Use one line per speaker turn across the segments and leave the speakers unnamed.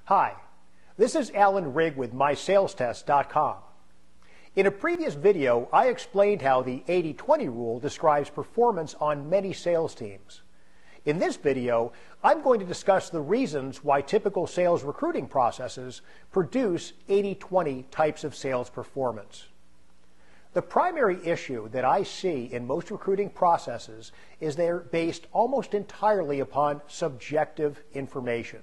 Hi, this is Alan Rigg with MySalesTest.com. In a previous video, I explained how the 80-20 rule describes performance on many sales teams. In this video, I'm going to discuss the reasons why typical sales recruiting processes produce 80-20 types of sales performance. The primary issue that I see in most recruiting processes is they're based almost entirely upon subjective information.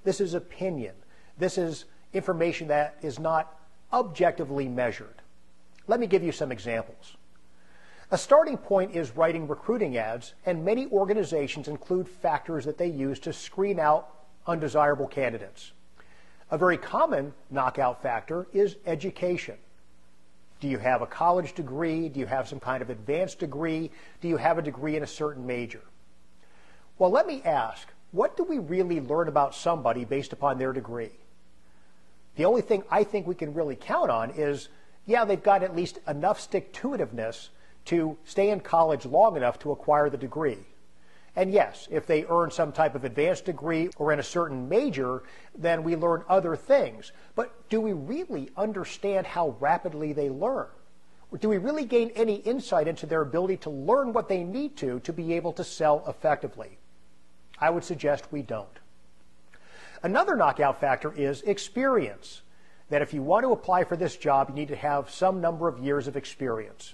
This is opinion. This is information that is not objectively measured. Let me give you some examples. A starting point is writing recruiting ads, and many organizations include factors that they use to screen out undesirable candidates. A very common knockout factor is education. Do you have a college degree? Do you have some kind of advanced degree? Do you have a degree in a certain major? Well, let me ask, what do we really learn about somebody based upon their degree? The only thing I think we can really count on is, yeah, they've got at least enough stick-to-itiveness to stay in college long enough to acquire the degree. And yes, if they earn some type of advanced degree or in a certain major, then we learn other things. But do we really understand how rapidly they learn? Or do we really gain any insight into their ability to learn what they need to be able to sell effectively? I would suggest we don't. Another knockout factor is experience. That if you want to apply for this job, you need to have some number of years of experience.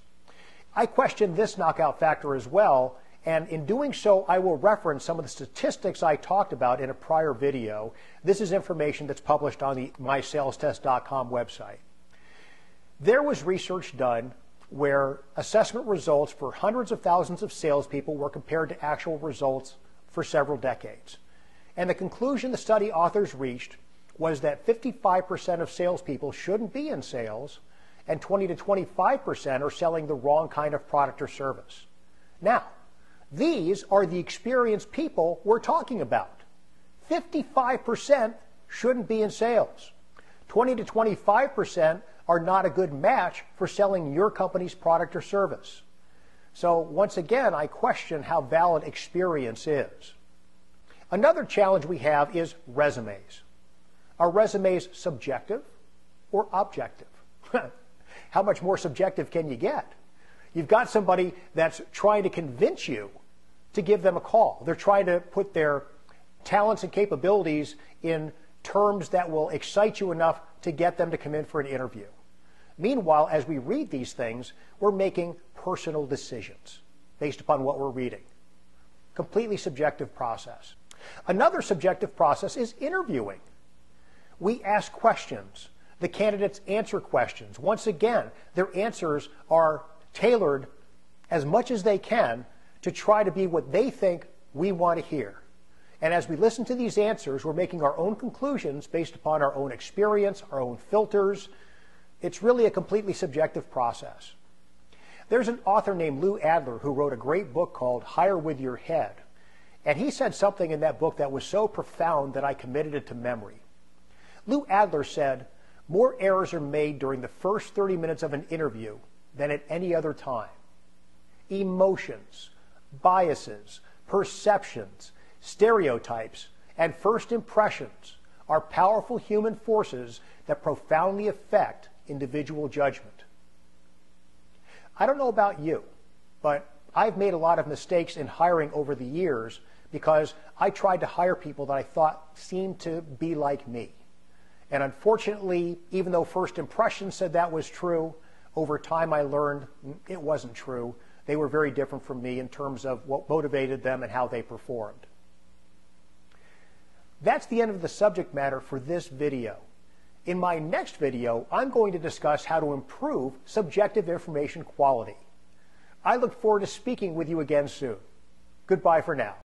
I question this knockout factor as well, and in doing so, I will reference some of the statistics I talked about in a prior video. This is information that's published on the MySalesTest.com website. There was research done where assessment results for hundreds of thousands of salespeople were compared to actual results for several decades. And the conclusion the study authors reached was that 55% of salespeople shouldn't be in sales, and 20 to 25% are selling the wrong kind of product or service. Now, these are the experienced people we're talking about. 55% shouldn't be in sales. 20 to 25% are not a good match for selling your company's product or service. So once again, I question how valid experience is. Another challenge we have is resumes. Are resumes subjective or objective? How much more subjective can you get? You've got somebody that's trying to convince you to give them a call. They're trying to put their talents and capabilities in terms that will excite you enough to get them to come in for an interview. Meanwhile, as we read these things, we're making personal decisions based upon what we're reading. Completely subjective process. Another subjective process is interviewing. We ask questions. The candidates answer questions. Once again, their answers are tailored as much as they can to try to be what they think we want to hear. And as we listen to these answers, we're making our own conclusions based upon our own experience, our own filters. It's really a completely subjective process. There's an author named Lou Adler who wrote a great book called Hire With Your Head. And he said something in that book that was so profound that I committed it to memory. Lou Adler said, more errors are made during the first 30 minutes of an interview than at any other time. Emotions, biases, perceptions, stereotypes, and first impressions are powerful human forces that profoundly affect individual judgment. I don't know about you, but I've made a lot of mistakes in hiring over the years because I tried to hire people that I thought seemed to be like me. And unfortunately, even though first impressions said that was true, over time I learned it wasn't true. They were very different from me in terms of what motivated them and how they performed. That's the end of the subject matter for this video. In my next video, I'm going to discuss how to improve subjective information quality. I look forward to speaking with you again soon. Goodbye for now.